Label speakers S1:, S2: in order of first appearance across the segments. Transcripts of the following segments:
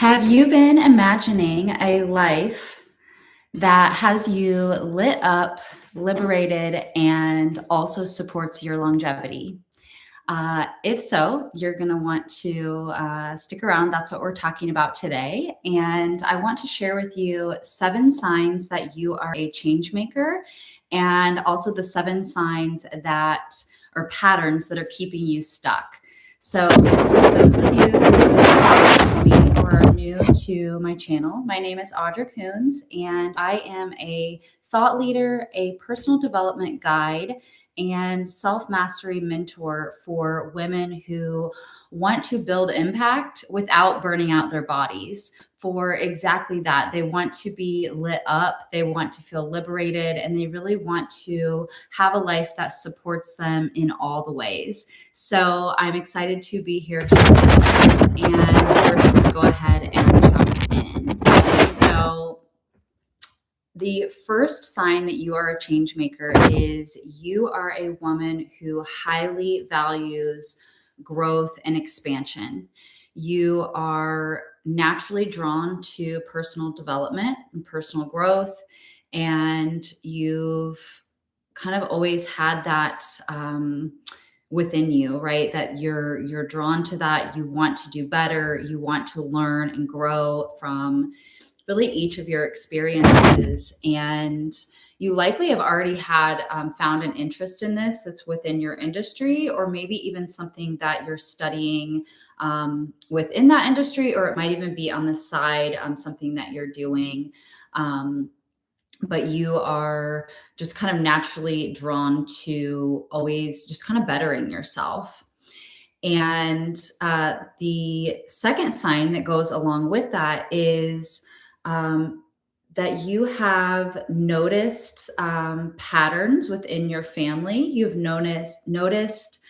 S1: Have you been imagining a life that has you lit up, liberated, and also supports your longevity? If so, you're going to want to stick around. That's what we're talking about today. And I want to share with you 7 signs that you are a change maker, and also the 7 signs that are patterns that are keeping you stuck. So, for those of you who me or are new to my channel, my name is Audra Coons, and I am a thought leader, a personal development guide, and self mastery mentor for women who want to build impact without burning out their bodies. For exactly that, they want to be lit up, they want to feel liberated, and they really want to have a life that supports them in all the ways. So I'm excited to be here today, and we're just going to go ahead and jump in. So the first sign that you are a change maker is you are a woman who highly values growth and expansion. You are naturally drawn to personal development and personal growth, and you've kind of always had that within you, right? That you're drawn to that. You want to do better. You want to learn and grow from really each of your experiences. And you likely have already had found an interest in this that's within your industry, or maybe even something that you're studying within that industry, or it might even be on the side, something that you're doing. But you are just kind of naturally drawn to always just kind of bettering yourself. And the second sign that goes along with that is that you have noticed patterns within your family. You've noticed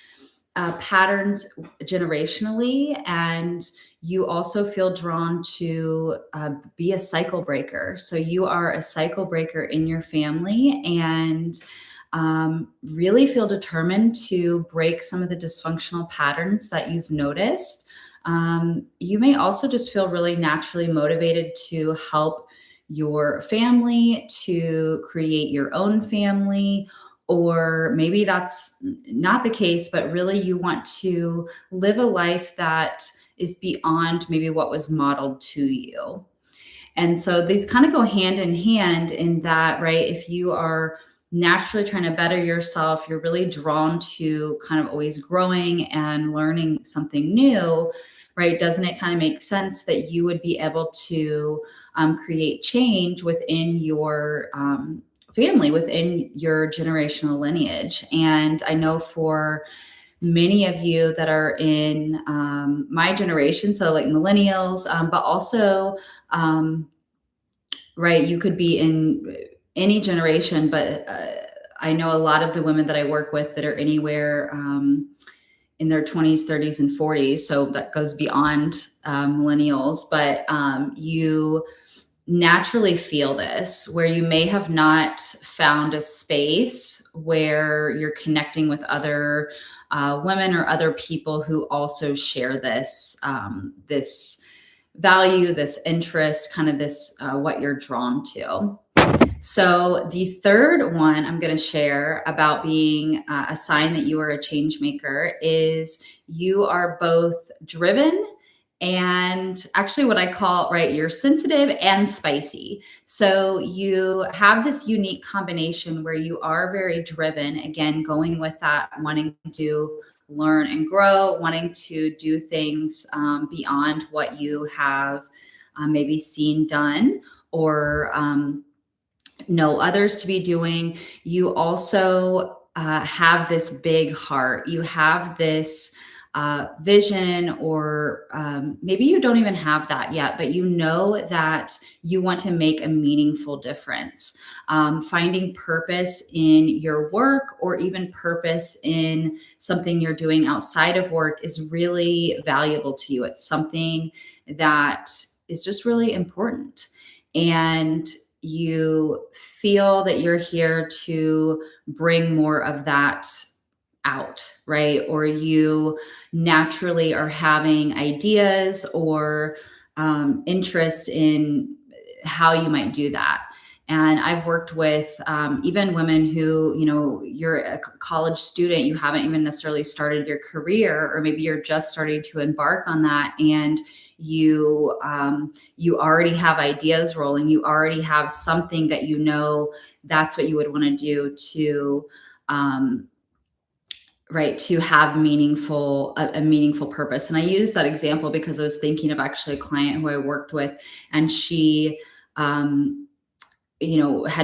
S1: patterns generationally, and you also feel drawn to be a cycle breaker. So you are a cycle breaker in your family, and really feel determined to break some of the dysfunctional patterns that you've noticed. You may also just feel really naturally motivated to help your family, to create your own family, or maybe that's not the case, but really you want to live a life that is beyond maybe what was modeled to you. And so these kind of go hand in hand in that, right? If you are naturally trying to better yourself, you're really drawn to kind of always growing and learning something new, right? Doesn't it kind of make sense that you would be able to create change within your family, within your generational lineage? And I know for many of you that are in my generation, so like millennials, but also, right, you could be in any generation, but I know a lot of the women that I work with that are anywhere in their 20s, 30s, and 40s. So that goes beyond millennials, but you naturally feel this, where you may have not found a space where you're connecting with other women or other people who also share this value, this interest, kind of this what you're drawn to. So the third one I'm going to share about being a sign that you are a change maker is you are both driven and actually what I call, right, you're sensitive and spicy. So you have this unique combination where you are very driven, again, going with that, wanting to learn and grow, wanting to do things beyond what you have maybe seen done or know others to be doing. You also have this big heart. You have this vision, or maybe you don't even have that yet, but you know that you want to make a meaningful difference. Finding purpose in your work, or even purpose in something you're doing outside of work, is really valuable to you. It's something that is just really important. And you feel that you're here to bring more of that out, right? Or you naturally are having ideas or interest in how you might do that. And I've worked with even women who, you're a college student, you haven't even necessarily started your career, or maybe you're just starting to embark on that, and you already have ideas rolling. You already have something that that's what you would want to do to right, to have a meaningful purpose. And I use that example because I was thinking of actually a client who I worked with, and she had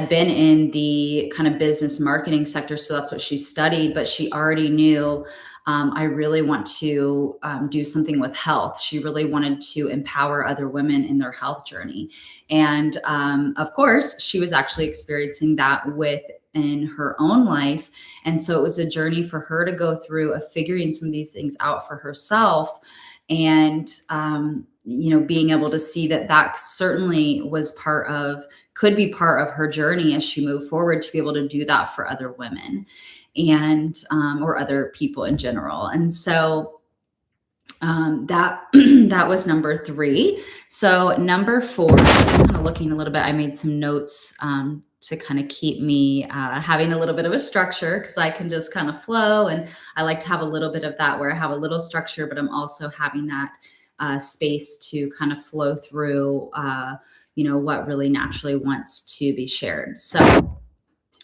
S1: been in the kind of business marketing sector. So that's what she studied, but she already knew, I really want to do something with health. She really wanted to empower other women in their health journey. And of course, she was actually experiencing that in her own life. And so it was a journey for her to go through of figuring some of these things out for herself. And, being able to see that certainly could be part of her journey as she moved forward, to be able to do that for other women and, or other people in general. And so, that that was number 3. So number 4, kind of looking a little bit, I made some notes, to kind of keep me having a little bit of a structure, because I can just kind of flow, and I like to have a little bit of that where I have a little structure, but I'm also having that space to kind of flow through, what really naturally wants to be shared. So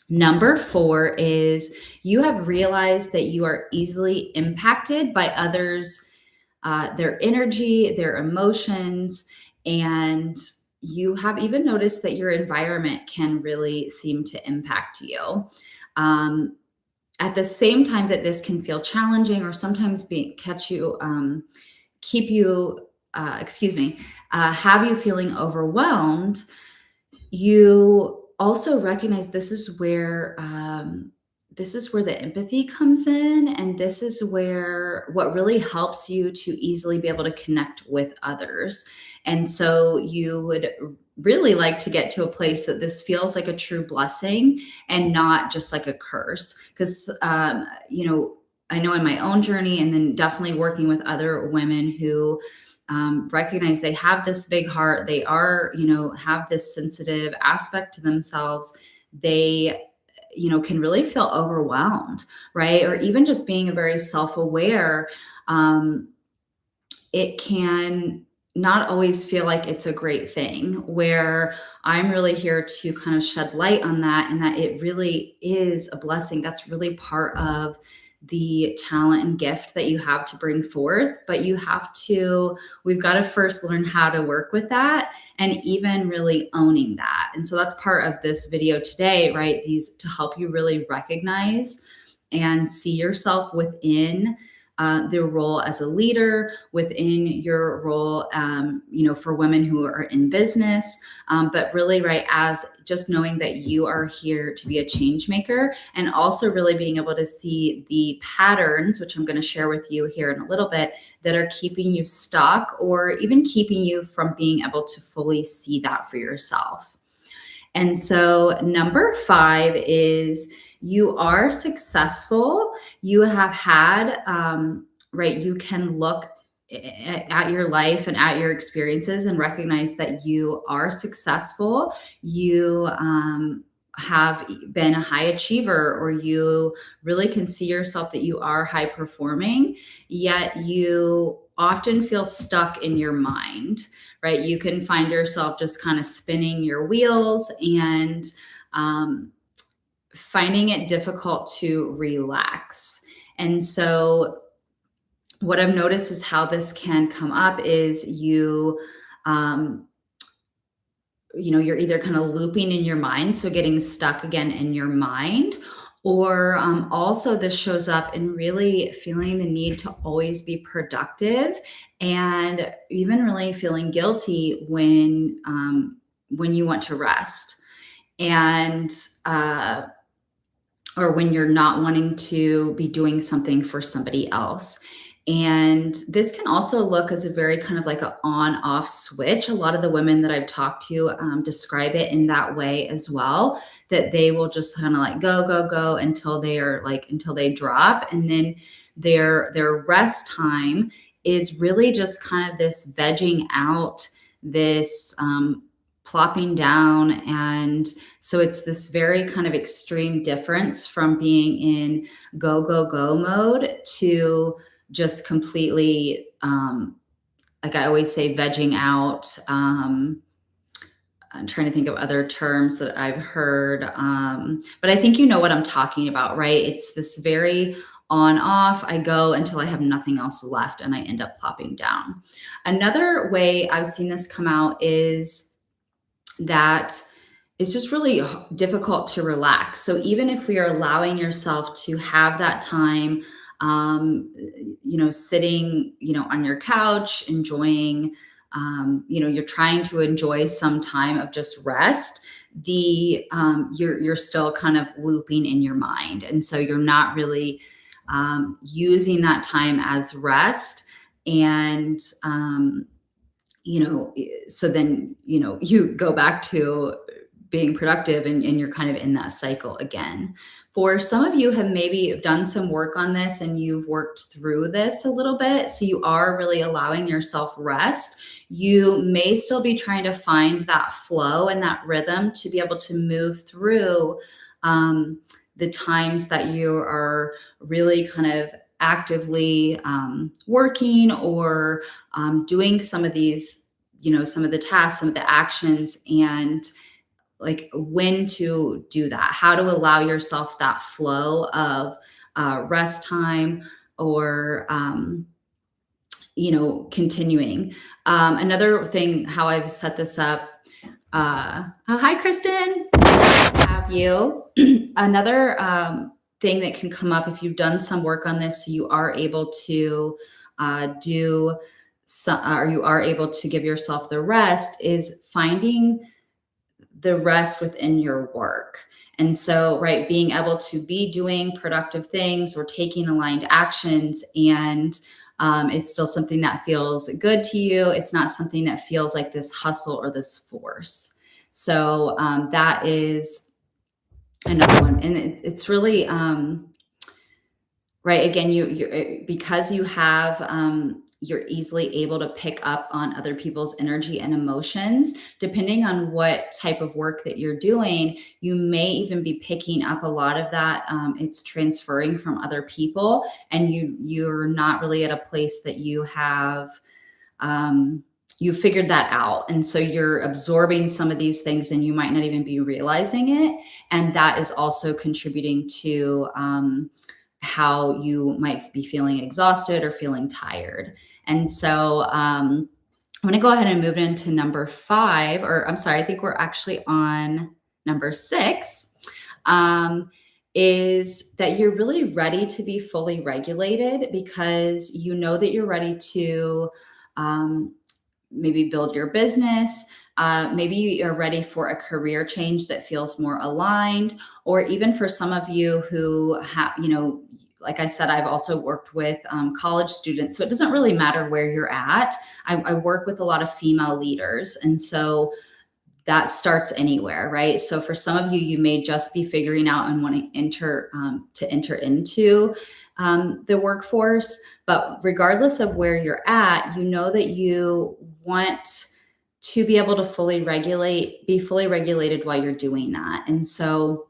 S1: number 4 is, you have realized that you are easily impacted by others, their energy, their emotions, and you have even noticed that your environment can really seem to impact you. At the same time that this can feel challenging, or sometimes have you feeling overwhelmed, you also recognize this is where the empathy comes in, and this is where what really helps you to easily be able to connect with others. And so you would really like to get to a place that this feels like a true blessing and not just like a curse. Because I know in my own journey, and then definitely working with other women who recognize they have this big heart, they are, have this sensitive aspect to themselves, they can really feel overwhelmed, right? Or even just being very self-aware, it can not always feel like it's a great thing, where I'm really here to kind of shed light on that, and that it really is a blessing. That's really part of the talent and gift that you have to bring forth. But we've got to first learn how to work with that, and even really owning that. And so that's part of this video today, right? These to help you really recognize and see yourself within their role as a leader, within your role, for women who are in business, but really, right, as just knowing that you are here to be a change maker, and also really being able to see the patterns, which I'm going to share with you here in a little bit, that are keeping you stuck, or even keeping you from being able to fully see that for yourself. And so number 5 is, you are successful. You have had, right, you can look at your life and at your experiences and recognize that you are successful. You have been a high achiever, or you really can see yourself that you are high performing, yet you often feel stuck in your mind, right? You can find yourself just kind of spinning your wheels, and finding it difficult to relax. And so what I've noticed is how this can come up is you're either kind of looping in your mind, so getting stuck again in your mind, or also this shows up in really feeling the need to always be productive, and even really feeling guilty when you want to rest, and or when you're not wanting to be doing something for somebody else. And this can also look as a very kind of like an on-off switch. A lot of the women that I've talked to describe it in that way as well, that they will just kind of like go until they drop. And then their rest time is really just kind of this vegging out, this plopping down. And so it's this very kind of extreme difference from being in go, go, go mode to just completely, like I always say, vegging out. I'm trying to think of other terms that I've heard, but I think you know what I'm talking about, right? It's this very on off. I go until I have nothing else left and I end up plopping down. Another way I've seen this come out is that it's just really difficult to relax. So even if we are allowing yourself to have that time, sitting, on your couch, enjoying, you're trying to enjoy some time of just rest. You're still kind of looping in your mind, and so you're not really using that time as rest. And so then, you go back to being productive, and you're kind of in that cycle again. For some of you have maybe done some work on this and you've worked through this a little bit. So you are really allowing yourself rest. You may still be trying to find that flow and that rhythm to be able to move through the times that you are really kind of actively working or doing some of these, some of the tasks, some of the actions, and like when to do that, how to allow yourself that flow of rest time or, continuing. Another thing, how I've set this up. Hi, Kristen. Have you? Another thing that can come up if you've done some work on this, so you are able to do some, or you are able to give yourself the rest, is finding the rest within your work. And so, right, being able to be doing productive things or taking aligned actions, and it's still something that feels good to you. It's not something that feels like this hustle or this force. So that is another one. And it's really, right. Again, you because you have, you're easily able to pick up on other people's energy and emotions. Depending on what type of work that you're doing, you may even be picking up a lot of that. It's transferring from other people, and you're not really at a place that you have, you figured that out. And so you're absorbing some of these things and you might not even be realizing it. And that is also contributing to, how you might be feeling exhausted or feeling tired. And so I'm going to go ahead and move into number 5, or I'm sorry, I think we're actually on number 6, is that you're really ready to be fully regulated, because you know that you're ready to maybe build your business. Maybe you're ready for a career change that feels more aligned, or even for some of you who have, like I said, I've also worked with college students. So it doesn't really matter where you're at. I work with a lot of female leaders. And so that starts anywhere, right? So for some of you, you may just be figuring out and wanting to enter into the workforce. But regardless of where you're at, you know that you want to be able to be fully regulated while you're doing that. And so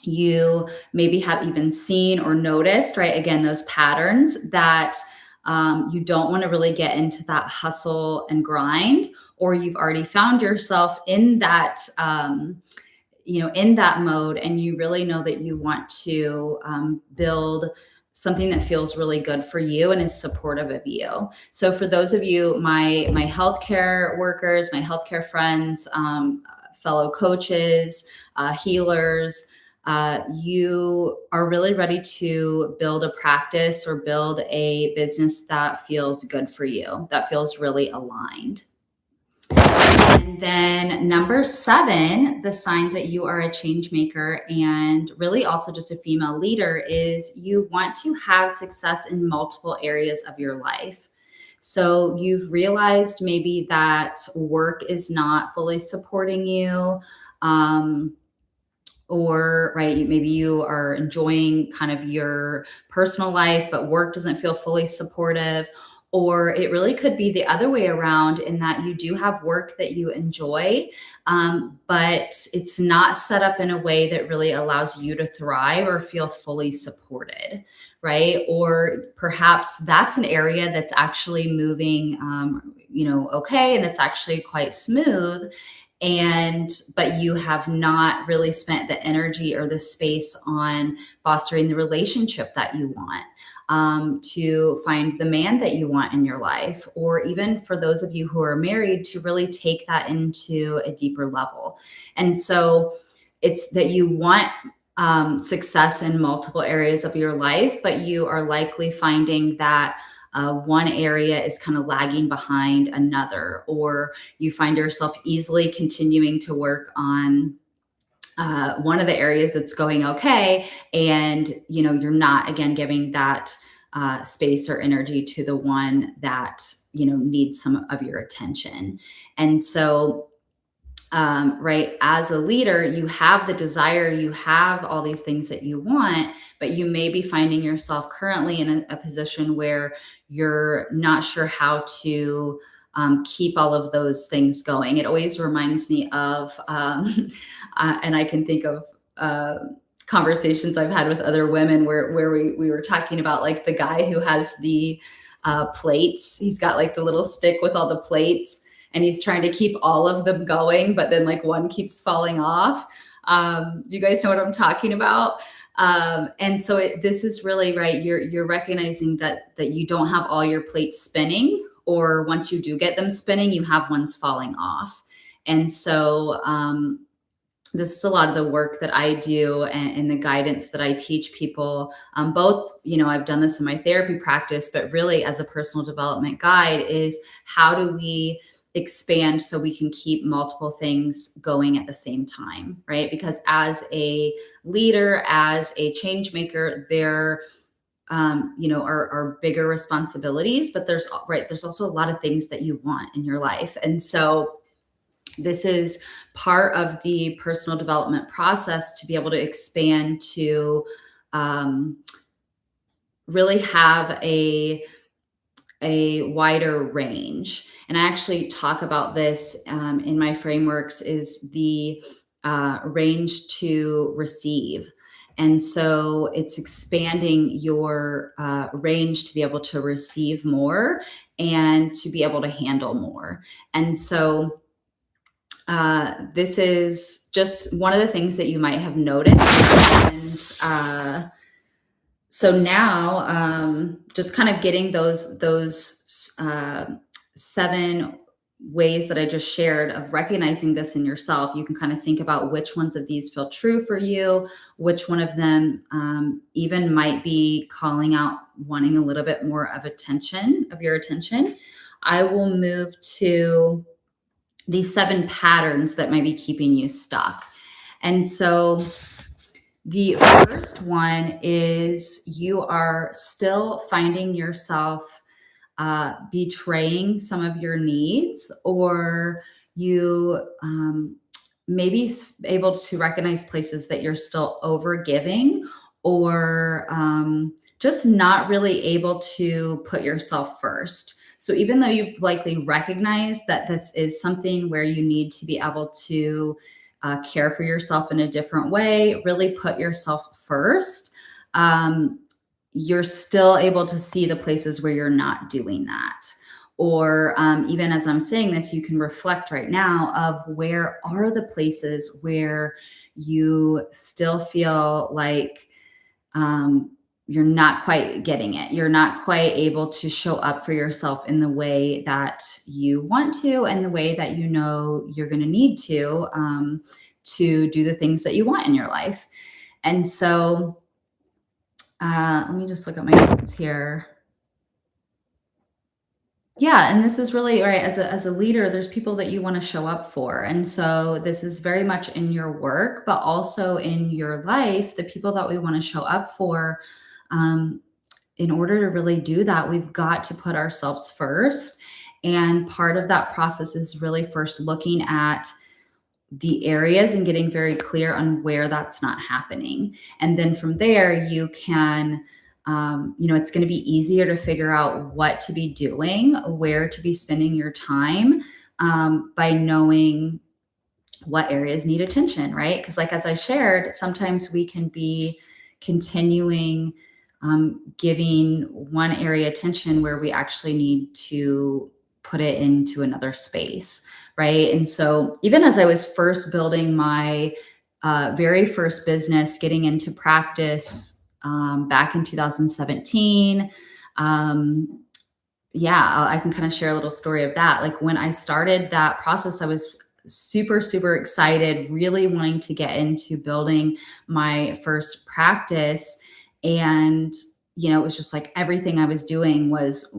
S1: you maybe have even seen or noticed, right? Again, those patterns that you don't want to really get into that hustle and grind, or you've already found yourself in that, in that mode, and you really know that you want to build something that feels really good for you and is supportive of you. So for those of you, my healthcare workers, my healthcare friends, fellow coaches, healers, you are really ready to build a practice or build a business that feels good for you, that feels really aligned. And then number 7, the signs that you are a change maker and really also just a female leader, is you want to have success in multiple areas of your life. So you've realized maybe that work is not fully supporting you, or right, maybe you are enjoying kind of your personal life, but work doesn't feel fully supportive. Or it really could be the other way around, in that you do have work that you enjoy, but it's not set up in a way that really allows you to thrive or feel fully supported, right? Or perhaps that's an area that's actually moving, okay, and it's actually quite smooth, but you have not really spent the energy or the space on fostering the relationship that you want, to find the man that you want in your life, or even for those of you who are married, to really take that into a deeper level. And so it's that you want success in multiple areas of your life, but you are likely finding that one area is kind of lagging behind another, or you find yourself easily continuing to work on one of the areas that's going okay, and you're not, again, giving that space or energy to the one that needs some of your attention. And so right, as a leader, you have the desire, you have all these things that you want, but you may be finding yourself currently in a position where you're not sure how to keep all of those things going. It always reminds me of, and I can think of conversations I've had with other women where we were talking about, like, the guy who has the plates. He's got like the little stick with all the plates, and he's trying to keep all of them going, but then like one keeps falling off. Do you guys know what I'm talking about? And so this is really right. You're recognizing that you don't have all your plates spinning, or once you do get them spinning, you have ones falling off. And so this is a lot of the work that I do, and the guidance that I teach people. Both, I've done this in my therapy practice, but really as a personal development guide, is how do we expand so we can keep multiple things going at the same time, right? Because as a leader, as a change maker, there are bigger responsibilities, but there's also a lot of things that you want in your life. And so this is part of the personal development process, to be able to expand to really have a wider range. And I actually talk about this in my frameworks, is the range to receive. And so it's expanding your range to be able to receive more and to be able to handle more. And so this is just one of the things that you might have noticed. And so now, just kind of getting those 7 ways that I just shared of recognizing this in yourself, you can kind of think about which ones of these feel true for you, which one of them even might be calling out, wanting a little bit more of your attention. I will move to these 7 patterns that might be keeping you stuck. And so the first one is, you are still finding yourself betraying some of your needs, or you may be able to recognize places that you're still over giving, or just not really able to put yourself first. So even though you likely recognize that this is something where you need to be able to care for yourself in a different way, really put yourself first, you're still able to see the places where you're not doing that. Or even as I'm saying this, you can reflect right now of, where are the places where you still feel like you're not quite getting it. You're not quite able to show up for yourself in the way that you want to, and the way that you're going to need to do the things that you want in your life. And so let me just look at my notes here. Yeah, and this is really right. As a leader, there's people that you want to show up for. And so this is very much in your work, but also in your life, the people that we want to show up for. In order to really do that, we've got to put ourselves first. And part of that process is really first looking at the areas and getting very clear on where that's not happening. And then from there, you can it's going to be easier to figure out what to be doing, where to be spending your time, by knowing what areas need attention, right? Because, like, as I shared, sometimes we can be continuing giving one area attention where we actually need to put it into another space, right? And so, even as I was first building my very first business, getting into practice back in 2017, yeah, I can kind of share a little story of that. Like, when I started that process, I was super, super excited, really wanting to get into building my first practice. And, it was just like everything I was doing was,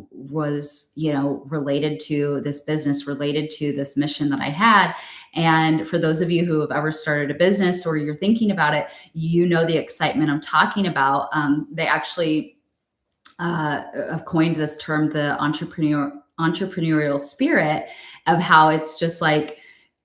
S1: related to this business, related to this mission that I had. And for those of you who have ever started a business or you're thinking about it, the excitement I'm talking about. They actually have coined this term, the entrepreneurial spirit, of how it's just like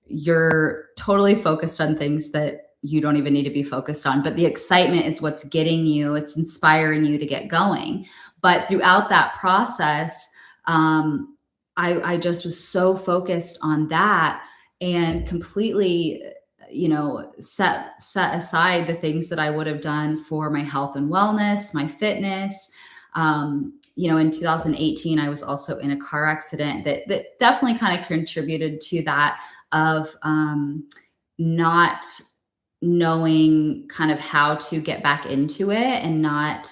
S1: you're totally focused on things that you don't even need to be focused on, but the excitement is what's getting you, it's inspiring you to get going. But throughout that process, I just was so focused on that, and completely set aside the things that I would have done for my health and wellness, my fitness. In 2018, I was also in a car accident that definitely kind of contributed to that, of not knowing kind of how to get back into it, and not,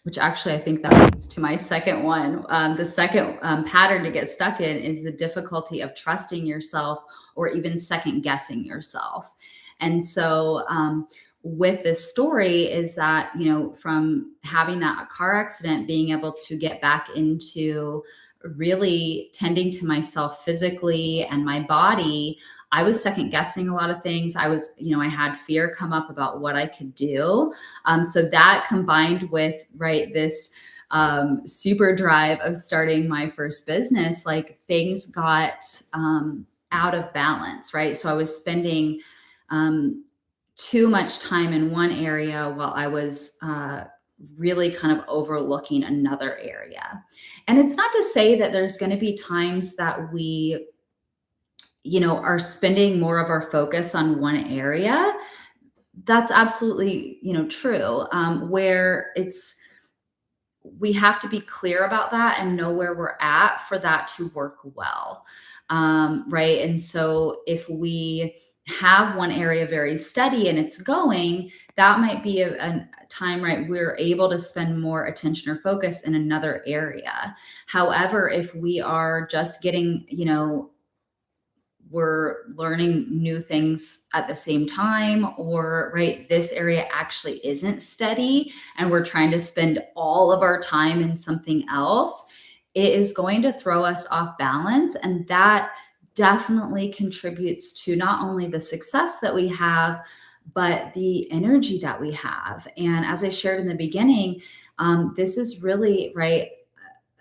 S1: which actually I think that leads to my second one. The second pattern to get stuck in is the difficulty of trusting yourself, or even second guessing yourself. And so, with this story is that, from having that car accident, being able to get back into really tending to myself physically and my body, I was second guessing a lot of things. I had fear come up about what I could do. So that, combined with, right, this super drive of starting my first business, like, things got out of balance, right? So I was spending too much time in one area while I was really kind of overlooking another area. And it's not to say that there's going to be times that we, are spending more of our focus on one area. That's absolutely, true. Where we have to be clear about that and know where we're at for that to work well. Right. And so if we have one area very steady and it's going, that might be a time, right, we're able to spend more attention or focus in another area. However, if we are just getting, we're learning new things at the same time, or, right, this area actually isn't steady and we're trying to spend all of our time in something else, it is going to throw us off balance. And that definitely contributes to not only the success that we have, but the energy that we have. And as I shared in the beginning, this is really, right,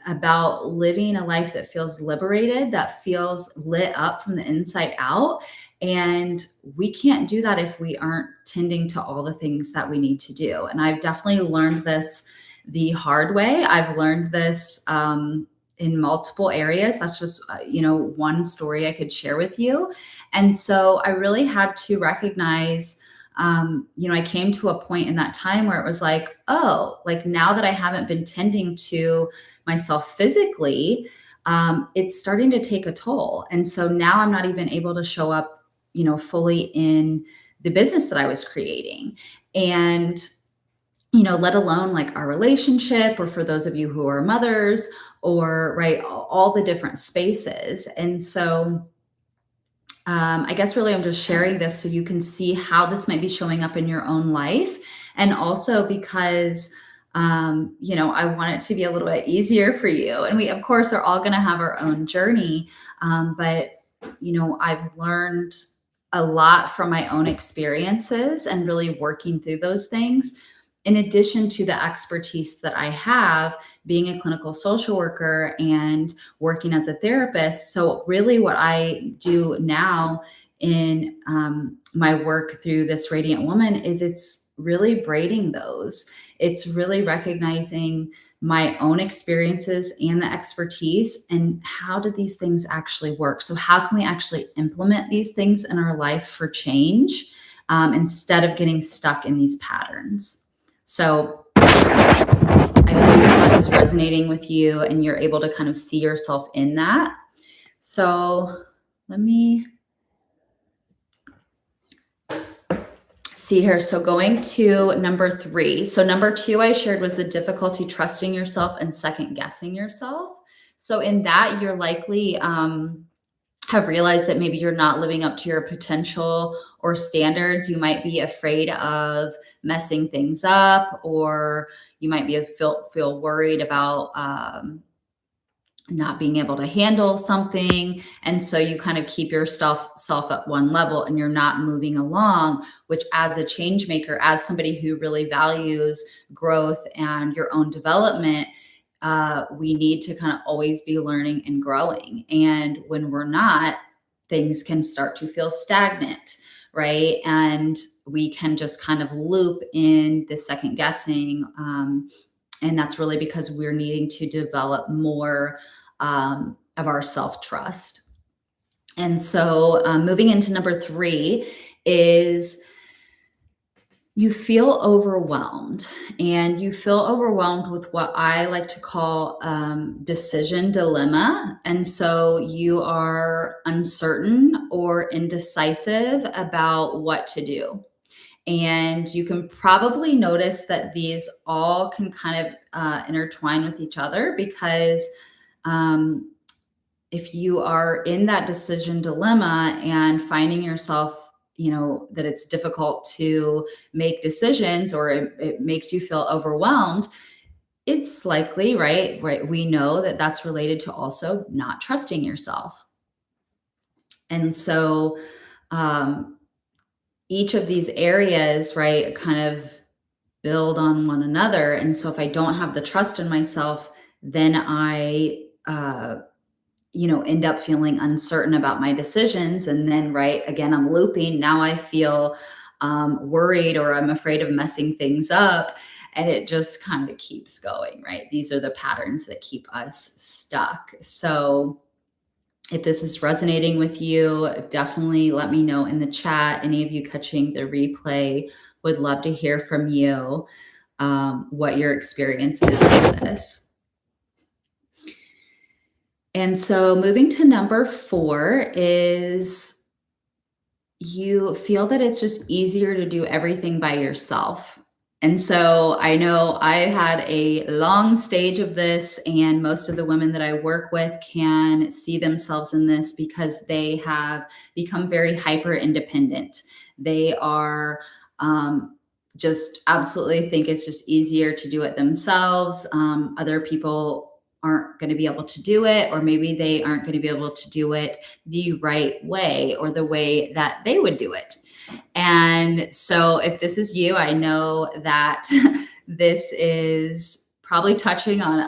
S1: about living a life that feels liberated, that feels lit up from the inside out. And we can't do that if we aren't tending to all the things that we need to do. And I've definitely learned this the hard way. I've learned this in multiple areas. That's just, one story I could share with you. And so I really had to recognize, I came to a point in that time where it was like, oh, like, now that I haven't been tending to myself physically, it's starting to take a toll. And so now I'm not even able to show up, fully in the business that I was creating. And, let alone like our relationship, or for those of you who are mothers, or, right, all the different spaces. And so, I guess really I'm just sharing this so you can see how this might be showing up in your own life. And also because, I want it to be a little bit easier for you. And we, of course, are all going to have our own journey. But, I've learned a lot from my own experiences and really working through those things, in addition to the expertise that I have being a clinical social worker and working as a therapist. So really what I do now in my work through This Radiant Woman is, it's really braiding those. It's really recognizing my own experiences and the expertise, and how do these things actually work? So how can we actually implement these things in our life for change, instead of getting stuck in these patterns? So I hope that is resonating with you and you're able to kind of see yourself in that. So let me see here. So going to number 3. So number 2 I shared was the difficulty trusting yourself and second guessing yourself. So in that, you're likely have realized that maybe you're not living up to your potential or standards. You might be afraid of messing things up, or you might be feel worried about not being able to handle something. And so you kind of keep yourself at one level and you're not moving along, which as a change maker, as somebody who really values growth and your own development, we need to kind of always be learning and growing. And when we're not, things can start to feel stagnant, right? And we can just kind of loop in the second guessing. And that's really because we're needing to develop more of our self-trust. And so moving into number 3 is you feel overwhelmed, and you feel overwhelmed with what I like to call decision dilemma. And so you are uncertain or indecisive about what to do. And you can probably notice that these all can kind of intertwine with each other, because if you are in that decision dilemma and finding yourself, that it's difficult to make decisions, or it makes you feel overwhelmed, it's likely, right? We know that that's related to also not trusting yourself. And so each of these areas, right, kind of build on one another. And so if I don't have the trust in myself, then I end up feeling uncertain about my decisions. And then, right, again, I'm looping. Now I feel worried, or I'm afraid of messing things up. And it just kind of keeps going, right? These are the patterns that keep us stuck. So if this is resonating with you, definitely let me know in the chat. Any of you catching the replay, would love to hear from you, what your experience is with this. And so moving to number 4 is you feel that it's just easier to do everything by yourself. And so I know I had a long stage of this, and most of the women that I work with can see themselves in this because they have become very hyper independent. They are just absolutely think it's just easier to do it themselves. Other people aren't going to be able to do it, or maybe they aren't going to be able to do it the right way, or the way that they would do it. And so if this is you, I know that this is probably touching on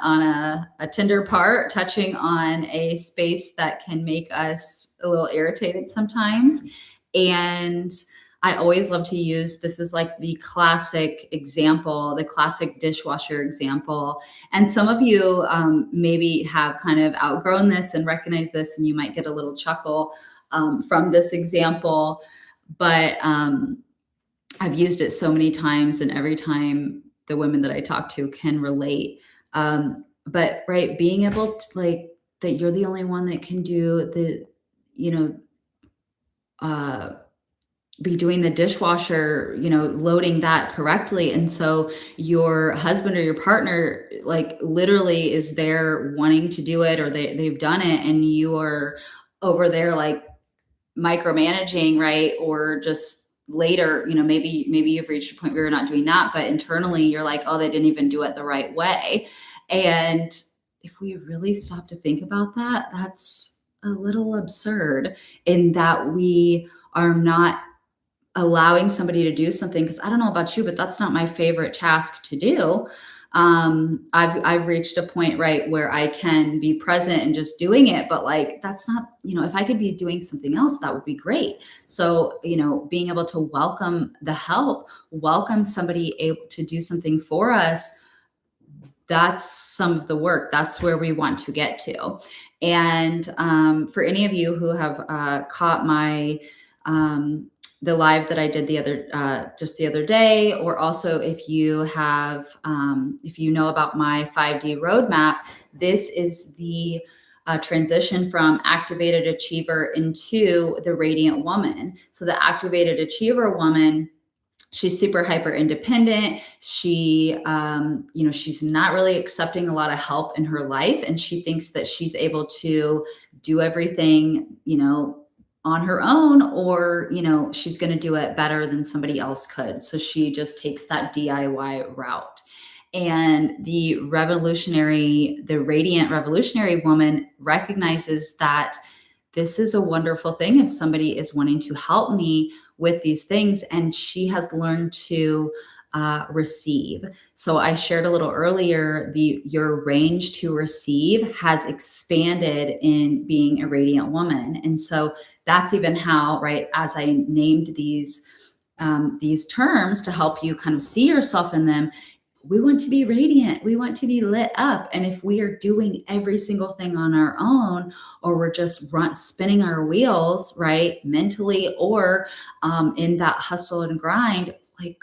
S1: a tender part, touching on a space that can make us a little irritated sometimes. And I always love to use, this is like the classic example, the classic dishwasher example. And some of you maybe have kind of outgrown this and recognize this, and you might get a little chuckle from this example. But I've used it so many times, and every time the women that I talk to can relate. But right, being able to, like, that you're the only one that can do the, be doing the dishwasher, loading that correctly. And so your husband or your partner, like, literally is there wanting to do it, or they've done it, and you are over there like micromanaging, right? Or just later, maybe you've reached a point where you're not doing that, but internally you're like, oh, they didn't even do it the right way. And if we really stop to think about that, that's a little absurd, in that we are not allowing somebody to do something. Because I don't know about you, but that's not my favorite task to do. I've reached a point, right, where I can be present and just doing it, but like that's not, if I could be doing something else, that would be great. So, being able to welcome the help, welcome somebody able to do something for us, that's some of the work. That's where we want to get to. And for any of you who have caught my the live that I did just the other day, or also if you have if you know about my 5D roadmap, this is the transition from activated achiever into the radiant woman. So the activated achiever woman, she's super hyper independent. She's not really accepting a lot of help in her life, and she thinks that she's able to do everything, on her own, or she's going to do it better than somebody else could. So she just takes that DIY route. And the radiant revolutionary woman recognizes that this is a wonderful thing if somebody is wanting to help me with these things, and she has learned to receive. So I shared a little earlier, your range to receive has expanded in being a radiant woman. And so that's even how, right, as I named these terms to help you kind of see yourself in them, we want to be radiant. We want to be lit up. And if we are doing every single thing on our own, or we're just spinning our wheels, right, mentally, or in that hustle and grind, like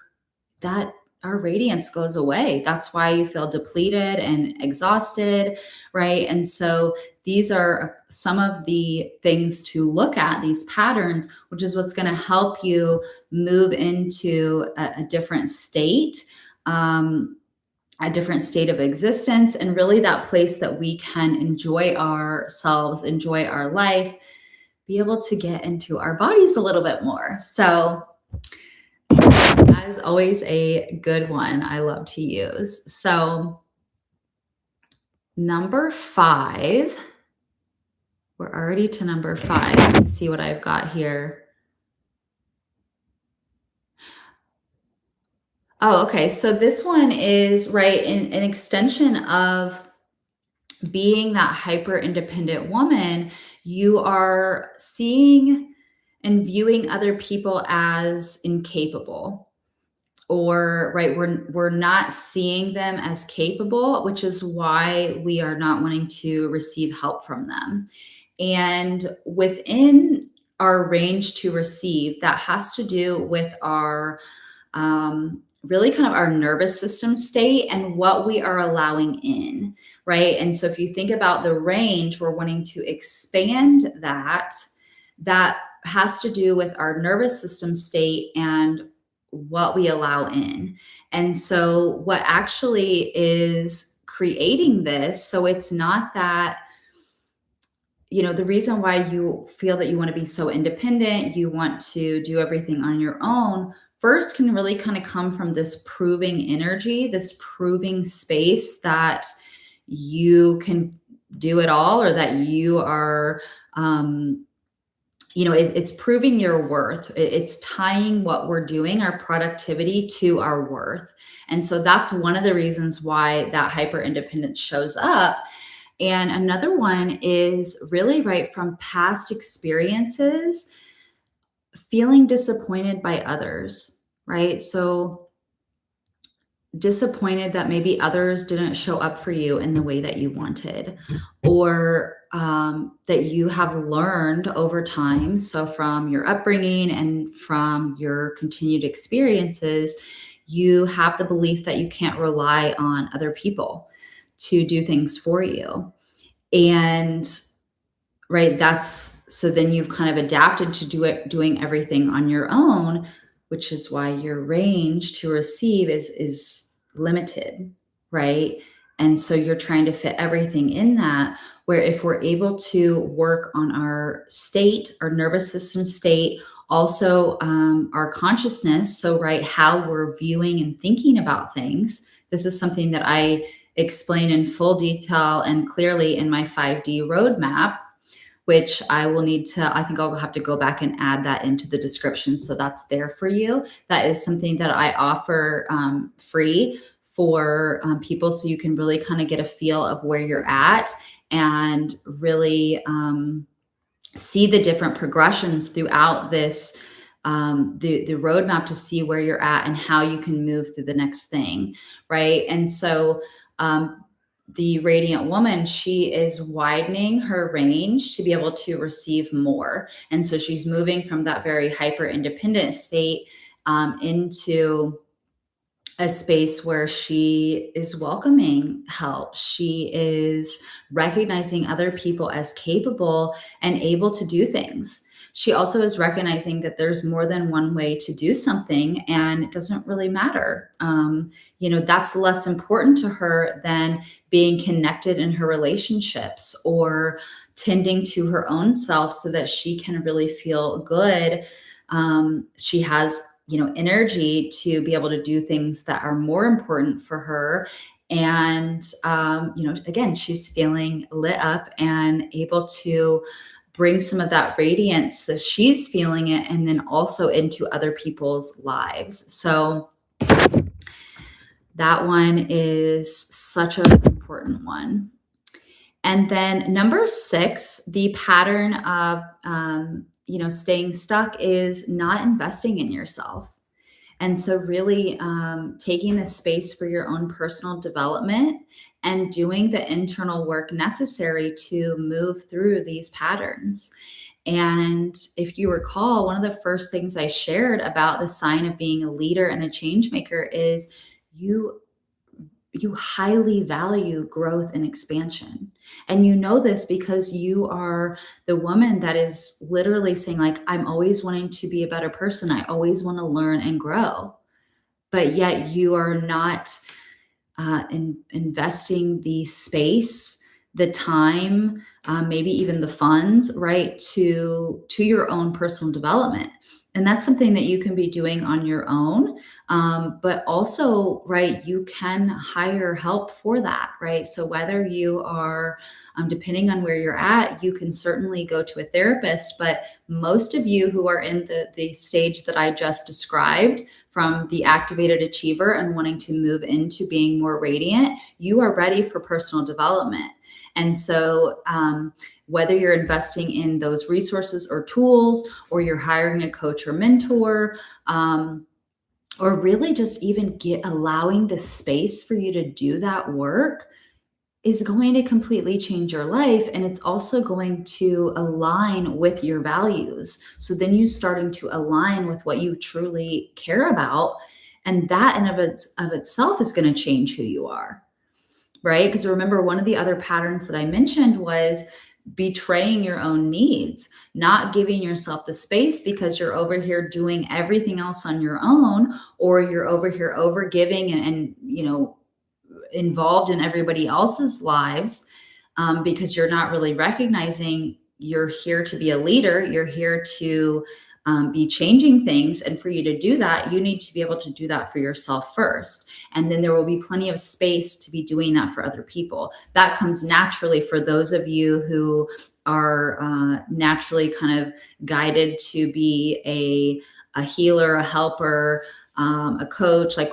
S1: that, our radiance goes away. That's why you feel depleted and exhausted, right? And so these are some of the things to look at, these patterns, which is what's going to help you move into a different state. A different state of existence, and really that place that we can enjoy ourselves, enjoy our life, be able to get into our bodies a little bit more. So that is always a good one I love to use. So number 5, we're already to number 5. Let me see what I've got here. Oh, okay. So this one is, right, an extension of being that hyper independent woman. You are seeing and viewing other people as incapable, or right, we're not seeing them as capable, which is why we are not wanting to receive help from them. And within our range to receive, that has to do with our really kind of our nervous system state and what we are allowing in, right? And so if you think about the range, we're wanting to expand that has to do with our nervous system state and what we allow in. And so what actually is creating this, so it's not that, the reason why you feel that you want to be so independent, you want to do everything on your own, first can really kind of come from this proving energy, this proving space that you can do it all, or that you are, it's proving your worth. It's tying what we're doing, our productivity, to our worth. And so that's one of the reasons why that hyper independence shows up. And another one is really, right, from past experiences, feeling disappointed by others, right? So disappointed that maybe others didn't show up for you in the way that you wanted, or that you have learned over time. So from your upbringing and from your continued experiences, you have the belief that you can't rely on other people to do things for you. And right, so then you've kind of adapted to doing everything on your own, which is why your range to receive is limited, right? And so you're trying to fit everything in that, where if we're able to work on our state, our nervous system state, also our consciousness, so right, how we're viewing and thinking about things. This is something that I explain in full detail and clearly in my 5D roadmap, which I think I'll have to go back and add that into the description. So that's there for you. That is something that I offer free for people, so you can really kind of get a feel of where you're at and really see the different progressions throughout this the roadmap to see where you're at and how you can move through the next thing, right? And so the radiant woman, she is widening her range to be able to receive more. And so she's moving from that very hyper independent state into a space where she is welcoming help. She is recognizing other people as capable and able to do things. She also is recognizing that there's more than one way to do something, and it doesn't really matter. That's less important to her than being connected in her relationships or tending to her own self so that she can really feel good. She has energy to be able to do things that are more important for her. And, again, she's feeling lit up and able to bring some of that radiance that she's feeling it and then also into other people's lives. So that one is such an important one. And then number 6, the pattern of, staying stuck is not investing in yourself. And so really taking the space for your own personal development and doing the internal work necessary to move through these patterns. And if you recall, one of the first things I shared about the sign of being a leader and a change maker is you highly value growth and expansion. And you know this because you are the woman that is literally saying, like, I'm always wanting to be a better person. I always want to learn and grow. But yet you are not investing the space, the time, maybe even the funds, right, to your own personal development. And that's something that you can be doing on your own. But also, right, you can hire help for that, right? So whether you are, depending on where you're at, you can certainly go to a therapist. But most of you who are in the stage that I just described, from the activated achiever and wanting to move into being more radiant, you are ready for personal development. And so whether you're investing in those resources or tools, or you're hiring a coach or mentor, or really just even allowing the space for you to do that work, is going to completely change your life. And it's also going to align with your values. So then you starting to align with what you truly care about. And that in of itself is going to change who you are, right? Because remember, one of the other patterns that I mentioned was betraying your own needs, not giving yourself the space because you're over here doing everything else on your own, or you're over here over giving and involved in everybody else's lives, because you're not really recognizing you're here to be a leader. You're here to be changing things. And for you to do that, you need to be able to do that for yourself first. And then there will be plenty of space to be doing that for other people. That comes naturally for those of you who are naturally kind of guided to be a healer, a helper, a coach, like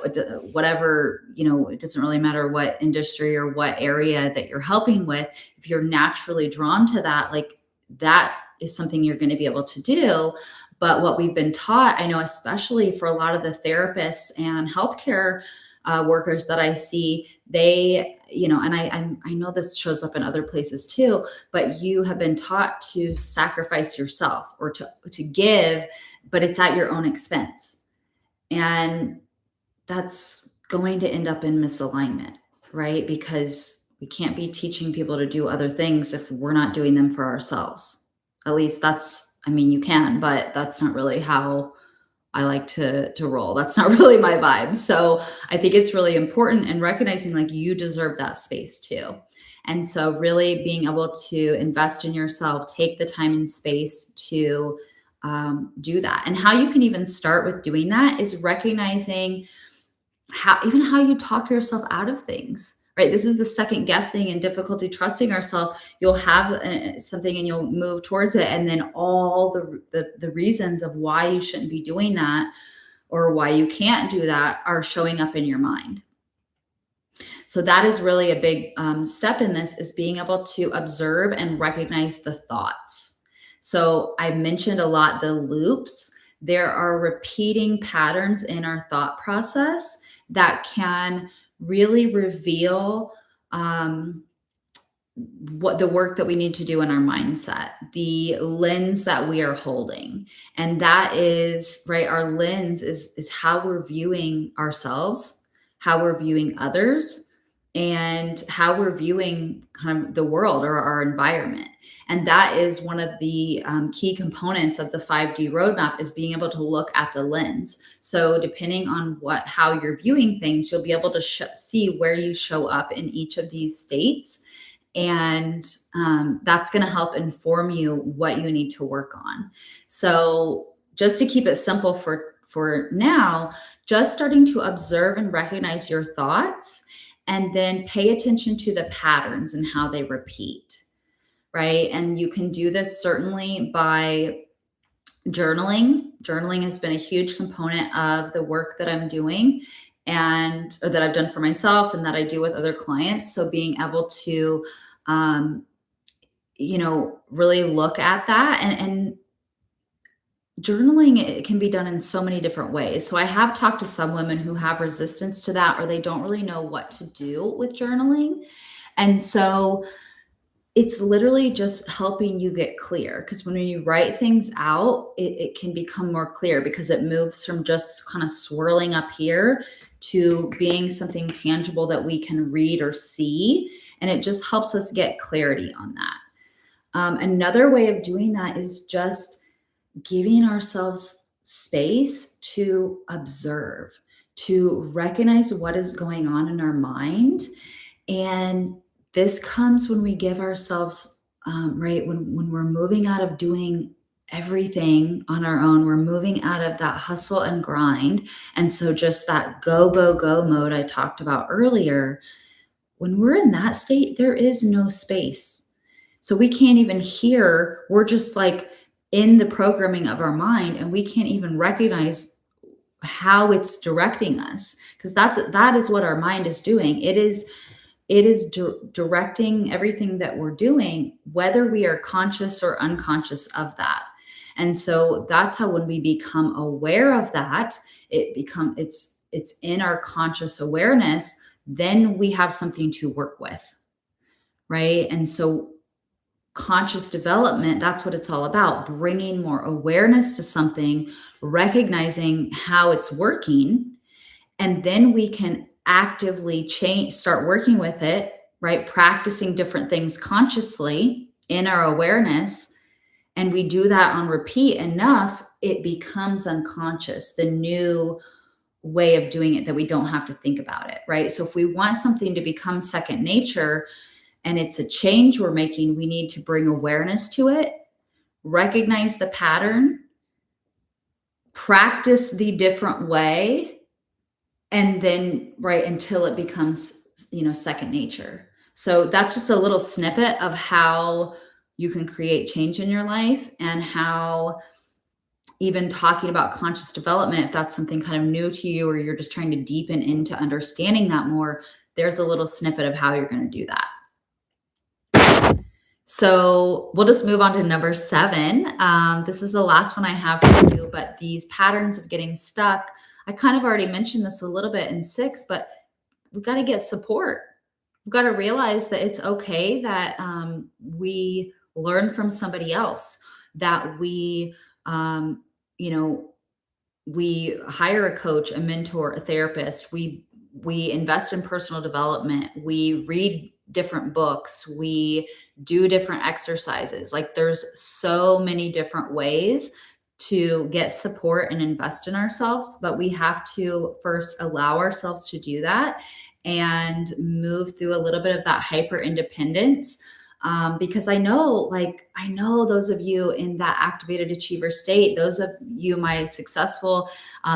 S1: whatever, it doesn't really matter what industry or what area that you're helping with. If you're naturally drawn to that, like, that is something you're going to be able to do. But what we've been taught, I know, especially for a lot of the therapists and healthcare workers that I see, they, and I know this shows up in other places too, but you have been taught to sacrifice yourself or to give, but it's at your own expense. And that's going to end up in misalignment, right? Because we can't be teaching people to do other things if we're not doing them for ourselves. At least you can, but that's not really how I like to roll. That's not really my vibe. So I think it's really important, and recognizing, like, you deserve that space too. And so really being able to invest in yourself, take the time and space to do that. And how you can even start with doing that is recognizing how you talk yourself out of things, right? This is the second guessing and difficulty trusting ourselves. You'll have something and you'll move towards it. And then all the reasons of why you shouldn't be doing that or why you can't do that are showing up in your mind. So that is really a big step in this, is being able to observe and recognize the thoughts. So I mentioned a lot the loops. There are repeating patterns in our thought process that can really reveal um, what the work that we need to do in our mindset, the lens that we are holding. And that is right, our lens is how we're viewing ourselves, how we're viewing others, and how we're viewing kind of the world or our environment. And that is one of the key components of the 5D roadmap, is being able to look at the lens. So depending on how you're viewing things, you'll be able to see where you show up in each of these states, and that's going to help inform you what you need to work on. So just to keep it simple for now, just starting to observe and recognize your thoughts, and then pay attention to the patterns and how they repeat, right? And you can do this certainly by journaling. Journaling has been a huge component of the work that I'm doing, or that I've done for myself and that I do with other clients. So being able to really look at that, and journaling, it can be done in so many different ways. So I have talked to some women who have resistance to that, or they don't really know what to do with journaling. And so it's literally just helping you get clear, because when you write things out, it can become more clear, because it moves from just kind of swirling up here to being something tangible that we can read or see. And it just helps us get clarity on that. Another way of doing that is just giving ourselves space to observe, to recognize what is going on in our mind. And this comes when we give ourselves, right, when we're moving out of doing everything on our own, we're moving out of that hustle and grind. And so just that go, go, go mode I talked about earlier, when we're in that state, there is no space. So we can't even hear, we're just like in the programming of our mind, and we can't even recognize how it's directing us, because that is what our mind is doing. It is directing everything that we're doing, whether we are conscious or unconscious of that. And so that's how, when we become aware of that, it's in our conscious awareness, then we have something to work with, right? And so conscious development, that's what it's all about, bringing more awareness to something, recognizing how it's working, and then we can actively start working with it, right? Practicing different things consciously in our awareness. And we do that on repeat enough, it becomes unconscious, the new way of doing it, that we don't have to think about it, right? So if we want something to become second nature, and it's a change we're making, we need to bring awareness to it, recognize the pattern, practice the different way, and then, right, until it becomes, second nature. So that's just a little snippet of how you can create change in your life, and how, even talking about conscious development, if that's something kind of new to you, or you're just trying to deepen into understanding that more, there's a little snippet of how you're going to do that. So we'll just move on to number 7. This is the last one I have for you, but these patterns of getting stuck, I kind of already mentioned this a little bit in 6, but we've got to get support. We've got to realize that it's okay that we learn from somebody else, that we, we hire a coach, a mentor, a therapist. We invest in personal development. We read different books. We do different exercises. Like, there's so many different ways to get support and invest in ourselves, but we have to first allow ourselves to do that and move through a little bit of that hyper independence. Because I know those of you in that activated achiever state, those of you, my successful,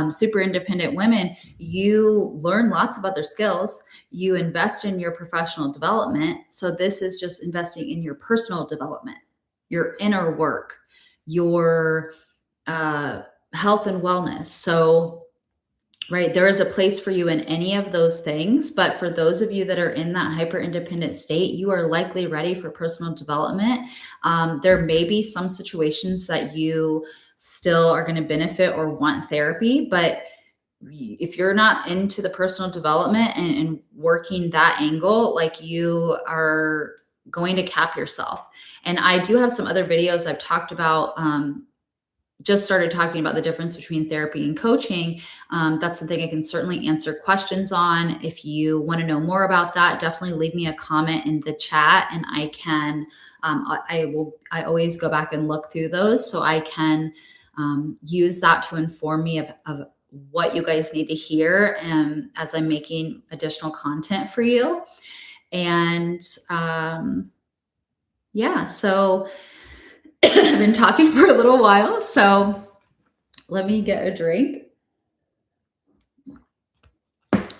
S1: super independent women, you learn lots of other skills. You invest in your professional development. So this is just investing in your personal development, your inner work, your health and wellness. So right? There is a place for you in any of those things. But for those of you that are in that hyper independent state, you are likely ready for personal development. There may be some situations that you still are going to benefit or want therapy, but if you're not into the personal development and working that angle, like, you are going to cap yourself. And I do have some other videos I've talked about, just started talking about the difference between therapy and coaching. That's something I can certainly answer questions on. If you want to know more about that, definitely leave me a comment in the chat, and I can, I always go back and look through those so I can use that to inform me of what you guys need to hear, as I'm making additional content for you. And yeah, so I've been talking for a little while, so let me get a drink.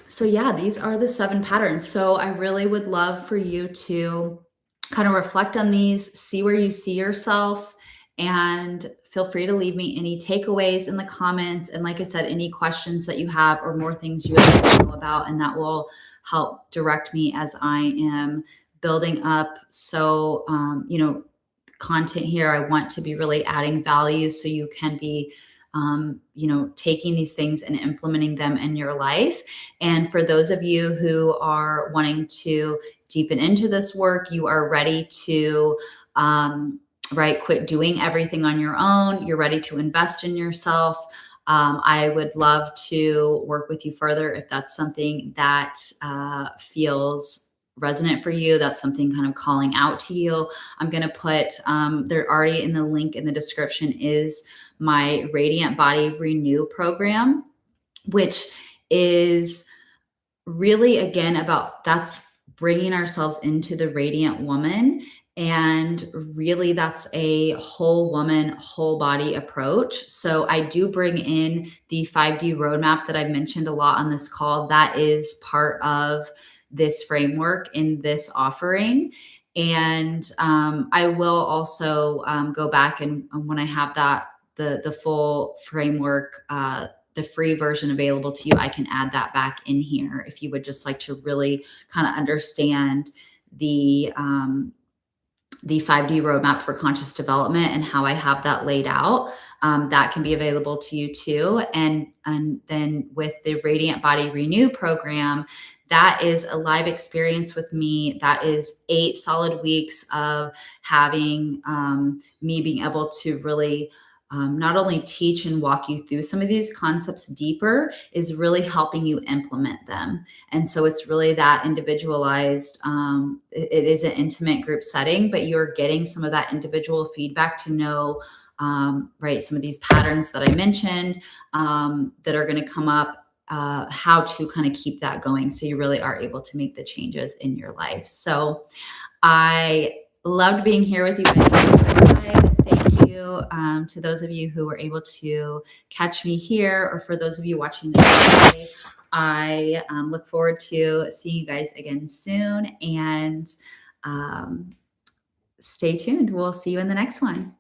S1: So yeah, these are the 7 patterns. So I really would love for you to kind of reflect on these, see where you see yourself, and feel free to leave me any takeaways in the comments. And like I said, any questions that you have or more things you would like to know about, and that will help direct me as I am building up. So, content here, I want to be really adding value so you can be, taking these things and implementing them in your life. And for those of you who are wanting to deepen into this work, you are ready to, quit doing everything on your own. You're ready to invest in yourself. I would love to work with you further if that's something that feels resonant for you. That's something kind of calling out to you. I'm going to put, they're already in the link in the description, is my Radiant Body Renew program, which is really, again, about that's bringing ourselves into the radiant woman. And really, that's a whole woman, whole body approach. So I do bring in the 5D roadmap that I've mentioned a lot on this call. That is part of this framework in this offering. And I will also go back, and when I have that, the full framework, the free version available to you, I can add that back in here if you would just like to really kind of understand the 5D roadmap for conscious development and how I have that laid out. That can be available to you too. And then with the Radiant Body Renew program, that is a live experience with me. That is 8 solid weeks of having me being able to really not only teach and walk you through some of these concepts deeper, is really helping you implement them. And so it's really that individualized, it is an intimate group setting, but you're getting some of that individual feedback to know, some of these patterns that I mentioned that are going to come up, how to kind of keep that going so you really are able to make the changes in your life. So I loved being here with you guys. Thank you to those of you who were able to catch me here, or for those of you watching the replay. I look forward to seeing you guys again soon, and stay tuned. We'll see you in the next one.